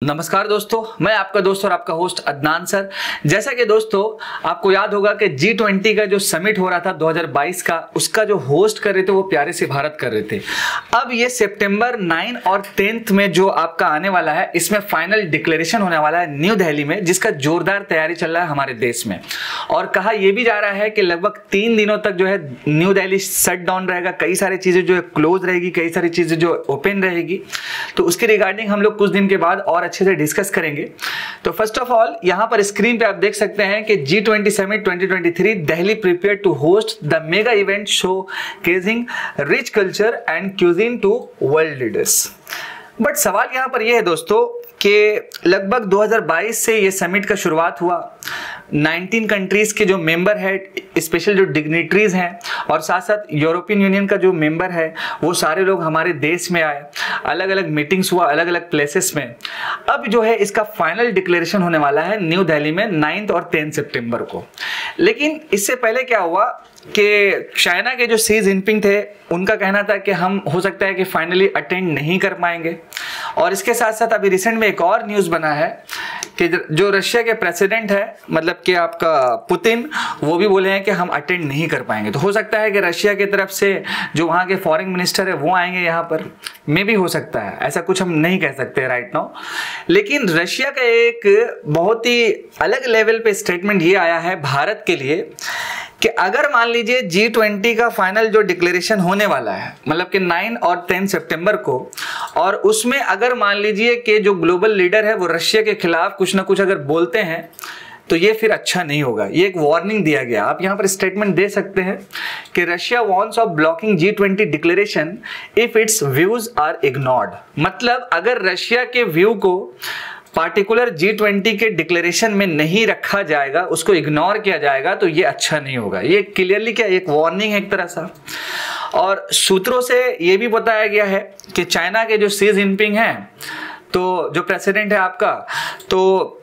नमस्कार दोस्तों, मैं आपका दोस्त और आपका होस्ट अदनान सर। जैसा कि दोस्तों आपको याद होगा कि G20 का जो समिट हो रहा था 2022 का, उसका जो होस्ट कर रहे थे वो प्यारे से भारत कर रहे थे। अब ये सितंबर 9 और 10 में जो आपका आने वाला है, इसमें फाइनल डिक्लेरेशन होने वाला है न्यू दिल्ली में, जिसका जोरदार तैयारी चल रहा है हमारे देश में। और कहा यह भी जा रहा है कि लगभग 3 दिनों तक जो है न्यू दिल्ली शट डाउन रहेगा, कई सारी चीजें जो है क्लोज रहेगी, कई सारी चीजें जो ओपन रहेगी। तो उसके रिगार्डिंग हम लोग कुछ दिन के बाद और अच्छे से डिस्कस करेंगे। तो फर्स्ट ऑफ ऑल यहां पर स्क्रीन पे आप देख सकते हैं कि G20 summit 2023 Delhi prepare to host the mega event showcasing rich culture and cuisine to world leaders. But सवाल यहां पर यह है दोस्तों कि लगभग 2022 से ये समिट का शुरुआत हुआ। 19 कंट्रीज के जो मेंबर है, स्पेशल जो डिग्निटरीज हैं और साथ साथ यूरोपियन यूनियन का जो मेंबर है, वो सारे लोग हमारे देश में आए, अलग अलग मीटिंग्स हुआ अलग अलग प्लेसेस में। अब जो है इसका फाइनल डिक्लेरेशन होने वाला है न्यू दिल्ली में 9 और 10 सितंबर को। लेकिन इससे पहले क्या हुआ कि चाइना के जो शी जिनपिंग थे, उनका कहना था कि हम हो सकता है कि फाइनली अटेंड नहीं कर पाएंगे। और इसके साथ साथ अभी रिसेंट में एक और न्यूज़ बना है कि जो रशिया के प्रेसिडेंट है, मतलब कि आपका पुतिन, वो भी बोले हैं कि हम अटेंड नहीं कर पाएंगे। तो हो सकता है कि रशिया की तरफ से जो वहाँ के फॉरेन मिनिस्टर है वो आएंगे यहाँ पर, मे भी हो सकता है, ऐसा कुछ हम नहीं कह सकते राइट नाउ। लेकिन रशिया का एक बहुत ही अलग लेवल पे स्टेटमेंट ये आया है भारत के लिए कि अगर मान लीजिए G20 का फाइनल जो डिक्लेरेशन होने वाला है, मतलब कि 9 और 10 सितंबर को, और उसमें अगर मान लीजिए कि जो ग्लोबल लीडर है वो रशिया के खिलाफ कुछ ना कुछ अगर बोलते हैं तो ये फिर अच्छा नहीं होगा। ये एक वार्निंग दिया गया। आप यहाँ पर स्टेटमेंट दे सकते हैं कि Russia wants of blocking G20 declaration if its views are ignored. मतलब अगर रशिया के व्यू को पार्टिकुलर G20 के डिक्लेरेशन में नहीं रखा जाएगा, उसको इग्नोर किया जाएगा, तो ये अच्छा नहीं होगा। ये क्लियरली क्या एक वार्निंग है एक तरह सा। और सूत्रों से ये भी बताया गया है कि चाइना के जो शी जिनपिंग हैं, तो जो प्रेसिडेंट है आपका, तो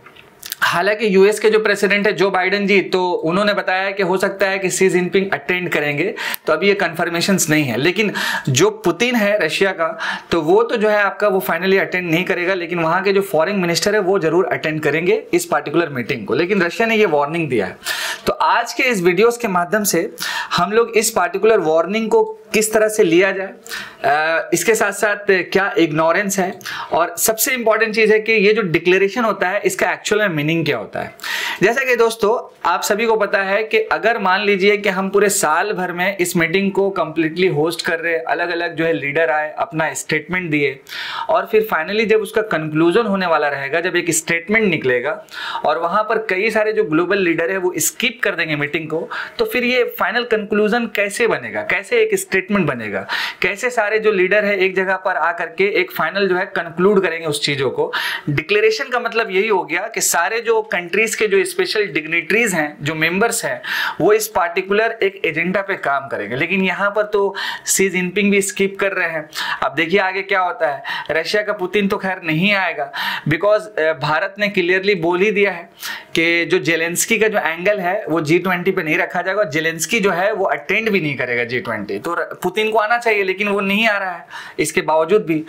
हालांकि यूएस के जो प्रेसिडेंट है जो बाइडेन जी, तो उन्होंने बताया कि हो सकता है कि शी जिनपिंग अटेंड करेंगे, तो अभी ये कंफर्मेशंस नहीं है। लेकिन जो पुतिन है रशिया का, तो वो तो जो है आपका वो फाइनली अटेंड नहीं करेगा, लेकिन वहां के जो फॉरेन मिनिस्टर है वो जरूर अटेंड करेंगे इस पार्टिकुलर मीटिंग को। लेकिन रशिया ने ये वार्निंग दिया है। तो आज के इस वीडियोस के माध्यम से हम लोग इस पार्टिकुलर वार्निंग को किस तरह से लिया जाए, इसके साथ साथ क्या इग्नोरेंस है, और सबसे इंपॉर्टेंट चीज है कि ये जो डिक्लेरेशन होता है इसका एक्चुअल में मीनिंग क्या होता है। जैसा कि दोस्तों आप सभी को पता है कि अगर मान लीजिए कि हम पूरे साल भर में इस मीटिंग को कंप्लीटली होस्ट कर रहे, अलग अलग जो है लीडर आए, अपना स्टेटमेंट दिए, और फिर फाइनली जब उसका कंक्लूजन होने वाला रहेगा, जब एक स्टेटमेंट निकलेगा और वहां पर कई सारे जो ग्लोबल लीडर है वो स्किप कर देंगे मीटिंग को, तो फिर ये फाइनल कंक्लूजन कैसे बनेगा, कैसे एक स्टेटमेंट बनेगा, कैसे सारे जो लीडर है एक जगह पर आकर के एक फाइनल जो है कंक्लूड करेंगे उस चीजों को। डिक्लेरेशन का मतलब यही हो गया कि सारे जो कंट्रीज के जो स्पेशल डिग्निटरीज हैं, जो मेंबर्स हैं, वो इस पार्टिकुलर एक एजेंडा पे काम करेंगे। लेकिन यहाँ पर तो शी जिनपिंग भी स्किप कर रहे हैं। अब देखिए आगे क्या होता है। रशिया का पुतिन तो खैर नहीं आएगा, बिकॉज भारत ने क्लियरली बोल ही दिया है कि जो जेलेंस्की का जो एंगल है वो G20 पे नहीं रखा जाएगा। जेलेंस्की जो है वो अटेंड भी नहीं करेगा G20। तो पुतिन को आना चाहिए, लेकिन वो नहीं आ रहा है इसके बावजूद भी।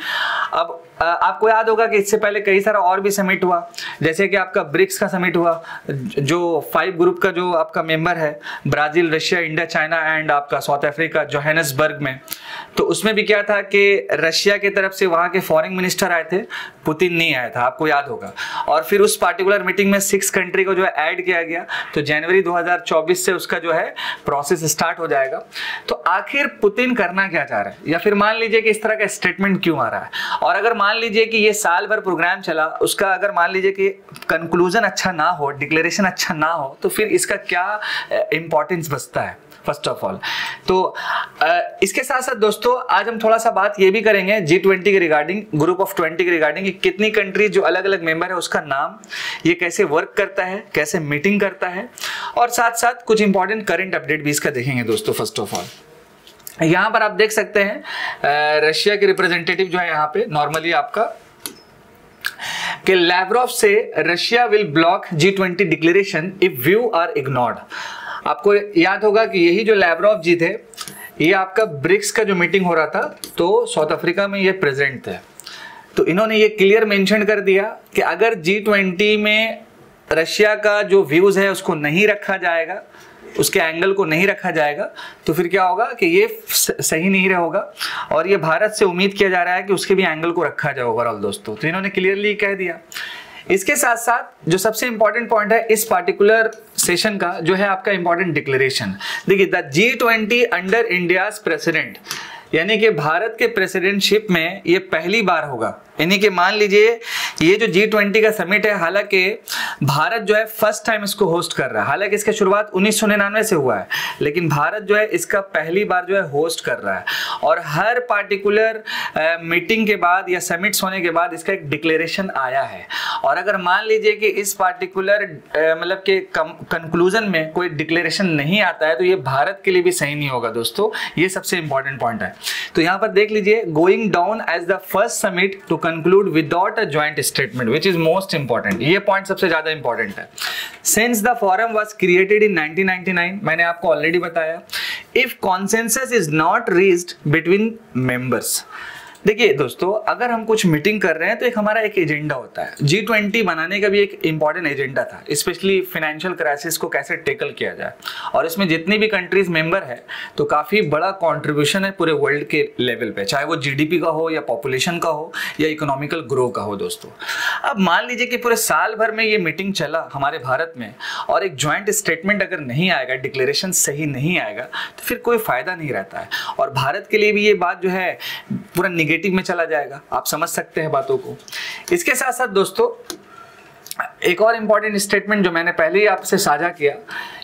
अब आपको याद होगा कि इससे पहले कई सारा और भी समिट हुआ, जैसे कि आपका ब्रिक्स का समिट हुआ, जो 5 ग्रुप का जो आपका मेंबर है, Brazil, Russia, India, China and आपका साउथ अफ्रीका, जोहान्सबर्ग में। तो उसमें भी क्या था कि रशिया की तरफ से वहां के फॉरेन मिनिस्टर आए थे, पुतिन नहीं आया था, आपको याद होगा। और फिर उस पार्टिकुलर मीटिंग में 6 कंट्री को जो है ऐड किया गया। तो जनवरी 2024 से उसका जो है प्रोसेस स्टार्ट हो जाएगा। तो आखिर पुतिन करना क्या चाह रहा है, या फिर मान लीजिए कि इस तरह का स्टेटमेंट क्यों आ रहा है। और अगर मान लीजिए कि ये साल भर प्रोग्राम चला, उसका अगर मान लीजिए कि कंक्लूजन अच्छा ना हो, डिक्लेरेशन अच्छा ना हो, तो फिर इसका क्या इंपॉर्टेंस बचता है फर्स्ट ऑफ ऑल। तो इसके साथ साथ दोस्तों आज हम थोड़ा सा बात ये भी करेंगे G20 के रिगार्डिंग, ग्रुप ऑफ 20 के रिगार्डिंग, कि कितनी कंट्री जो अलग अलग मेंबर है उसका नाम, ये कैसे वर्क करता है, कैसे मीटिंग करता है, और साथ साथ कुछ इंपॉर्टेंट करंट अपडेट भी इसका देखेंगे दोस्तों। फर्स्ट ऑफ ऑल यहाँ पर आप देख सकते हैं रशिया के रिप्रेजेंटेटिव जो है यहाँ पे नॉर्मली आपका कि लैवरोव से Russia will block G20 declaration if view are ignored. आपको याद होगा कि यही जो लैवरोव जी थे, ये आपका ब्रिक्स का जो मीटिंग हो रहा था, तो साउथ अफ्रीका में ये प्रेजेंट थे। तो इन्होंने ये क्लियर मेंशन कर दिया कि अगर G20 में रशिया का जो व्यूज है उसको नहीं रखा जाएगा, उसके एंगल को नहीं रखा जाएगा, तो फिर क्या होगा कि ये सही नहीं रहेगा और ये भारत से उम्मीद किया जा रहा है कि उसके भी एंगल को रखा जाए ओवरऑल दोस्तों। तो इन्होंने क्लियरली कह दिया। इसके साथ साथ जो सबसे इंपॉर्टेंट पॉइंट है इस पार्टिकुलर सेशन का, जो है आपका इंपॉर्टेंट डिक्लेरेशन। देखिए, the G20 under India's president, यानी कि भारत के प्रेसिडेंटशिप में ये पहली बार होगा। यानी कि मान लीजिए ये जो G20 का समिट है, हालांकि भारत जो है फर्स्ट टाइम इसको होस्ट कर रहा है। हालांकि इसका शुरुआत 1999 से हुआ है, लेकिन भारत जो है इसका पहली बार जो है होस्ट कर रहा है। और हर पार्टिकुलर मीटिंग के बाद या समिट्स होने के बाद इसका एक डिक्लेरेशन आया है। और अगर मान लीजिए कि इस पार्टिकुलर मतलब के कंक्लूजन में कोई डिक्लेरेशन नहीं आता है, तो ये भारत के लिए भी सही नहीं होगा दोस्तों। ये सबसे इंपॉर्टेंट पॉइंट है। तो यहाँ पर देख लीजिए, going down as the first summit to conclude without a joint statement, which is most important। ये पॉइंट सबसे ज्यादा इंपॉर्टेंट है। Since the forum was created in 1999, मैंने आपको ऑलरेडी बताया, if consensus is not reached between members। देखिए दोस्तों, अगर हम कुछ मीटिंग कर रहे हैं तो हमारा एक एजेंडा होता है। G20 बनाने का भी एक इंपॉर्टेंट एजेंडा था, स्पेशली फाइनेंशियल क्राइसिस को कैसे टेकल किया जाए। और इसमें जितनी भी कंट्रीज मेंबर है तो काफी बड़ा कंट्रीब्यूशन है पूरे वर्ल्ड के लेवल पे, चाहे वो जीडीपी का हो या पॉपुलेशन का हो या इकोनॉमिकल ग्रो का हो दोस्तों। अब मान लीजिए कि पूरे साल भर में ये मीटिंग चला हमारे भारत में और एक ज्वाइंट स्टेटमेंट अगर नहीं आएगा, डिक्लेरेशन सही नहीं आएगा, तो फिर कोई फायदा नहीं रहता है। और भारत के लिए भी ये बात जो है पूरा निगेटिव में चला जाएगा। आप समझ सकते हैं बातों को। इसके साथ साथ दोस्तों एक और इंपॉर्टेंट स्टेटमेंट जो मैंने पहले ही आपसे साझा किया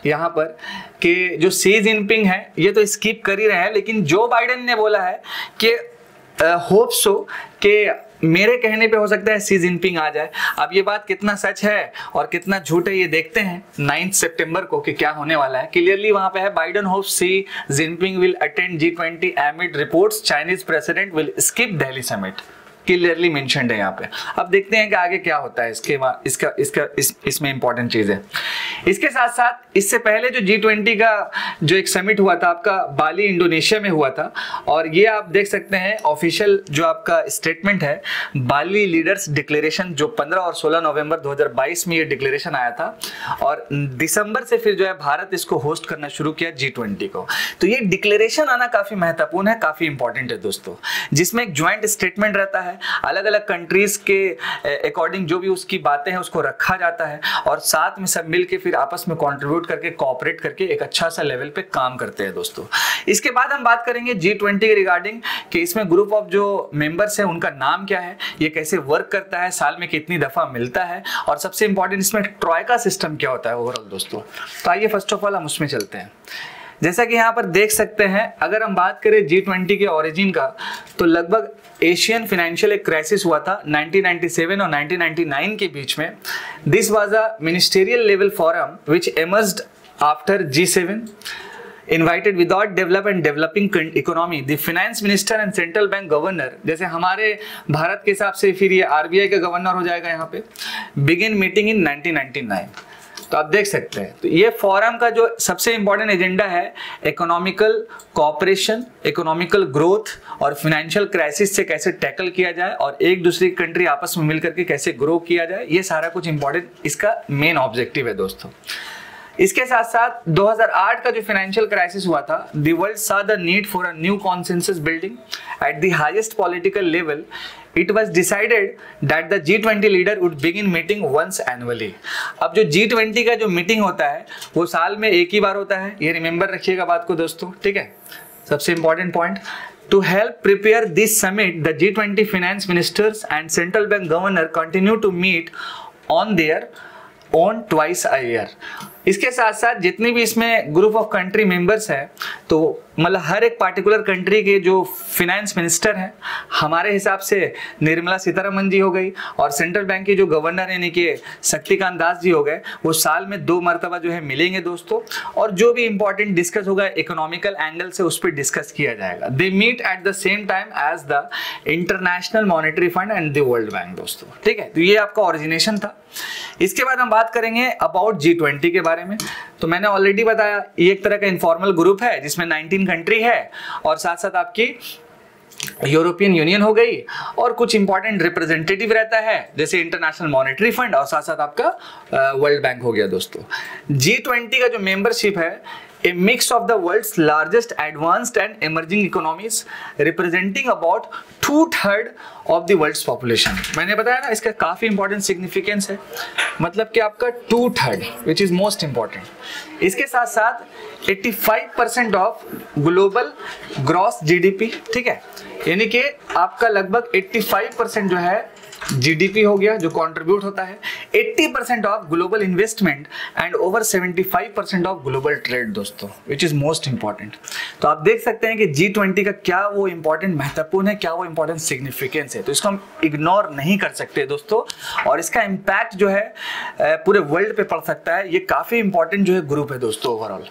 यहाँ पर, कि जो शी जिनपिंग है ये तो स्किप कर ही रहे हैं, लेकिन जो बाइडेन ने बोला है कि होप सो कि मेरे कहने पे हो सकता है शी जिनपिंग आ जाए। अब ये बात कितना सच है और कितना झूठ है ये देखते हैं 9 सितंबर को कि क्या होने वाला है। क्लियरली वहां पे है, Biden hopes Xi Jinping will attend G20 amid reports Chinese president will skip Delhi summit. Clearly mentioned है यहाँ पे। अब देखते हैं कि आगे क्या होता है इसमें इंपॉर्टेंट चीज है। इसके साथ साथ इससे पहले जो G20 का जो एक समिट हुआ था आपका बाली इंडोनेशिया में हुआ था, और ये आप देख सकते हैं ऑफिशियल जो आपका स्टेटमेंट है, बाली लीडर्स डिक्लेरेशन, जो 15 और 16 नवंबर 2022 में ये डिक्लेरेशन आया था। और दिसंबर से फिर जो है भारत इसको होस्ट करना शुरू किया G20 को। तो ये डिक्लेरेशन आना काफी महत्वपूर्ण है, काफी इंपॉर्टेंट है दोस्तों, जिसमें एक ज्वाइंट स्टेटमेंट रहता है, अलग अलग कंट्रीज के अकॉर्डिंग जो भी उसकी बातें हैं उसको रखा जाता है, और साथ में सब मिलके फिर आपस में कंट्रीब्यूट करके कोऑपरेट करके एक अच्छा सा लेवल पे काम करते हैं दोस्तों। इसके बाद हम बात करेंगे G20 के रिगार्डिंग कि इसमें ग्रुप ऑफ जो मेंबर्स हैं उनका नाम क्या है, ये कैसे वर्क करता है, साल में कितनी दफा मिलता है, और सबसे इंपॉर्टेंट इसमें ट्रॉयका सिस्टम क्या होता है ओवरऑल दोस्तों। तो आइए फर्स्ट ऑफ ऑल हम उसमें चलते हैं। जैसा कि यहाँ पर देख सकते हैं, अगर हम बात करें G20 के ओरिजिन का, तो लगभग एशियन फाइनेंशियल एक क्राइसिस हुआ था 1997 और 1999 के बीच में। This was a ministerial level forum which emerged after G7 invited without develop and developing economy the finance minister and central bank governor, जैसे हमारे भारत के हिसाब से फिर ये RBI का गवर्नर हो जाएगा यहाँ पे, begin meeting in 1999। तो आप देख सकते हैं, तो ये फोरम का जो सबसे इंपॉर्टेंट एजेंडा है इकोनॉमिकल कोऑपरेशन, इकोनॉमिकल ग्रोथ और फाइनेंशियल क्राइसिस से कैसे टैकल किया जाए और एक दूसरी कंट्री आपस में मिलकर के कैसे ग्रो किया जाए, ये सारा कुछ इंपॉर्टेंट इसका मेन ऑब्जेक्टिव है दोस्तों। इसके साथ साथ 2008 का जो फाइनेंशियल क्राइसिस हुआ था, द वर्ल्ड सा the need for a new consensus building at the highest political level. It was decided that the G20 leader would begin meeting once annually। अब जो G20 का जो मीटिंग होता है वो साल में एक ही बार होता है, ये रिमेंबर रखिएगा बात को दोस्तों, ठीक है। सबसे important point, to help prepare this summit, the G20 finance ministers and central bank governor continue to meet on their own twice a year। इसके साथ साथ जितने भी इसमें ग्रुप ऑफ कंट्री मेंबर्स है, तो मतलब हर एक पार्टिकुलर कंट्री के जो फिनेंस मिनिस्टर हैं, हमारे हिसाब से निर्मला सीतारमन जी हो गई, और सेंट्रल बैंक के जो गवर्नर यानी कि शक्तिकांत दास जी हो गए, वो साल में 2 मरतबा जो है मिलेंगे दोस्तों, और जो भी इंपॉर्टेंट डिस्कस होगा इकोनॉमिकल एंगल से उस पर डिस्कस किया जाएगा। They meet at the same time as the international monetary fund and the world bank दोस्तों, ठीक है। तो ये आपका ओरिजिनेशन था। इसके बाद हम बात करेंगे अबाउट G20 के बारे में। तो मैंने ऑलरेडी बताया, ये एक तरह का इनफॉर्मल ग्रुप है जिसमें 19 कंट्री है, और साथ साथ आपकी यूरोपियन यूनियन हो गई, और कुछ इंपॉर्टेंट रिप्रेजेंटेटिव रहता है जैसे इंटरनेशनल मॉनेटरी फंड, और साथ साथ आपका वर्ल्ड बैंक हो गया दोस्तों। G20 का जो मेंबरशिप है, a mix of the world's largest advanced and emerging economies representing about 2/3 of the world's population। मैंने बताया ना, इसका काफी इंपॉर्टेंट सिग्निफिकेंस है, मतलब कि आपका 2/3 विच इज मोस्ट इंपॉर्टेंट। इसके साथ साथ 85% ऑफ ग्लोबल ग्रॉस जीडीपी, ठीक है, यानी कि आपका लगभग 85% जो है जीडीपी हो गया जो कंट्रीब्यूट होता है, 80% of global investment and over 75% of global trade दोस्तों, विच इज मोस्ट इंपॉर्टेंट। तो आप देख सकते हैं कि G20 का क्या वो इंपॉर्टेंट महत्वपूर्ण है, क्या वो इंपॉर्टेंट सिग्निफिकेंस है, तो इसको हम इग्नोर नहीं कर सकते दोस्तों, और इसका इम्पैक्ट जो है पूरे वर्ल्ड पे पड़ सकता है। ये काफी इंपॉर्टेंट जो है ग्रुप है दोस्तों ओवरऑल।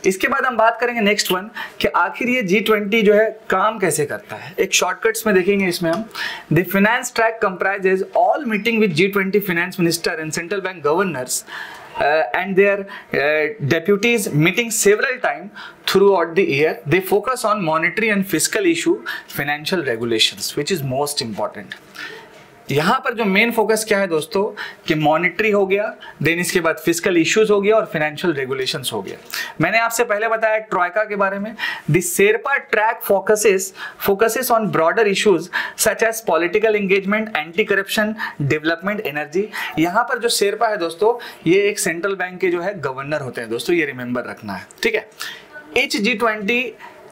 इसके बाद हम बात करेंगे नेक्स्ट वन कि आखिर ये G20 जो है काम कैसे करता है। एक शॉर्टकट्स में देखेंगे इसमें हम, the finance track comprises all meeting with G20 finance minister and central bank governors and their deputies meeting several times throughout the year. They focus on monetary and fiscal issue, financial regulations, which is most important. यहाँ पर जो main focus क्या है दोस्तों कि monetary हो गया, then इसके बाद फिस्कल इश्यूज हो गया और फाइनेंशियल रेगुलेशंस हो गया। मैंने आपसे पहले बताया ट्रॉयका के बारे में। The sherpa track focuses on broader issues such as political engagement, anti corruption, development, energy. यहाँ पर जो शेरपा है दोस्तों, ये एक सेंट्रल बैंक के जो है गवर्नर होते हैं दोस्तों, ये रिमेंबर रखना है, ठीक है। Each G20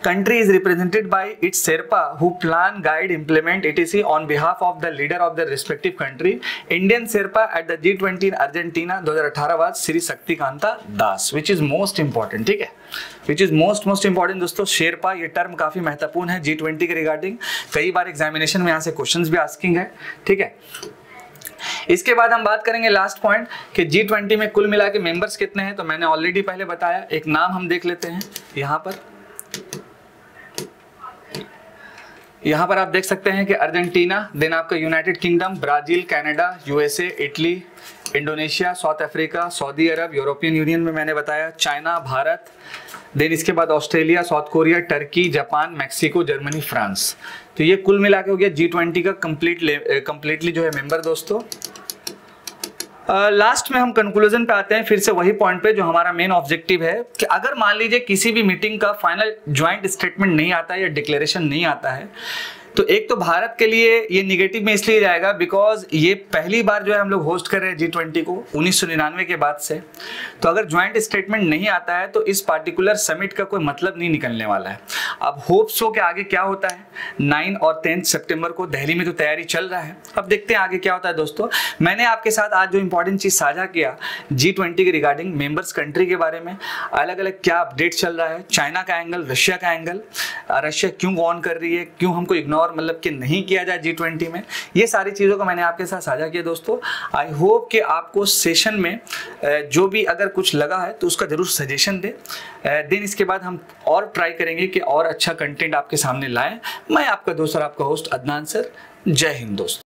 country is represented by its Sherpa who plan, guide, implement etc. on behalf of the leader of their respective country. Indian Sherpa at the G20 in Argentina 2018 was Shri Shaktikanta Das, which is most important, ठीक है, which is most important दोस्तों। शेरपा ये term काफी महत्वपूर्ण है G20 के regarding, कई बार examination में यहाँ से क्वेश्चंस भी आस्किंग है, ठीक है। इसके बाद हम बात करेंगे लास्ट पॉइंट कि G20 में कुल मिला के मेंबर्स कितने हैं, तो मैंने ऑलरेडी पहले बताया, एक नाम हम देख लेते हैं। यहाँ पर आप देख सकते हैं कि अर्जेंटीना, देन आपका United Kingdom, Brazil, Canada, USA, Italy, Indonesia, South Africa, Saudi Arab, European Union में मैंने बताया, चाइना, भारत, देन इसके बाद Australia, South Korea, Turkey, Japan, Mexico, Germany, France. तो ये कुल मिला के हो गया G20 का कंप्लीटली जो है मेंबर दोस्तों। लास्ट में हम कंक्लूजन पे आते हैं, फिर से वही पॉइंट पे जो हमारा मेन ऑब्जेक्टिव है कि अगर मान लीजिए किसी भी मीटिंग का फाइनल ज्वाइंट स्टेटमेंट नहीं आता है या डिक्लेरेशन नहीं आता है, तो एक तो भारत के लिए ये निगेटिव में इसलिए जाएगा बिकॉज ये पहली बार जो है हम लोग होस्ट कर रहे हैं G20 को 1999 के बाद से। तो अगर ज्वाइंट स्टेटमेंट नहीं आता है तो इस पार्टिकुलर समिट का कोई मतलब नहीं निकलने वाला है। अब होप्स हो कि आगे क्या होता है। 9 और 10 सितंबर को दिल्ली में तो तैयारी चल रहा है, अब देखते हैं आगे क्या होता है दोस्तों। मैंने आपके साथ आज जो इंपॉर्टेंट चीज साझा किया G20 के रिगार्डिंग मेंबर्स कंट्री के बारे में, अलग अलग क्या अपडेट चल रहा है, चाइना का एंगल, रशिया का एंगल, रशिया क्यों ऑन कर रही है, क्यों हमको इग्नोर मतलब कि नहीं किया जाए G20 में, ये सारी चीजों को मैंने आपके साथ साझा किया दोस्तों। आई होप कि आपको सेशन में जो भी अगर कुछ लगा है तो उसका जरूर सजेशन दे। देन इसके बाद हम और ट्राई करेंगे कि और अच्छा कंटेंट आपके सामने लाएं। मैं आपका दोस्त और आपका होस्ट अदनान सर। जय हिंद दोस्तों।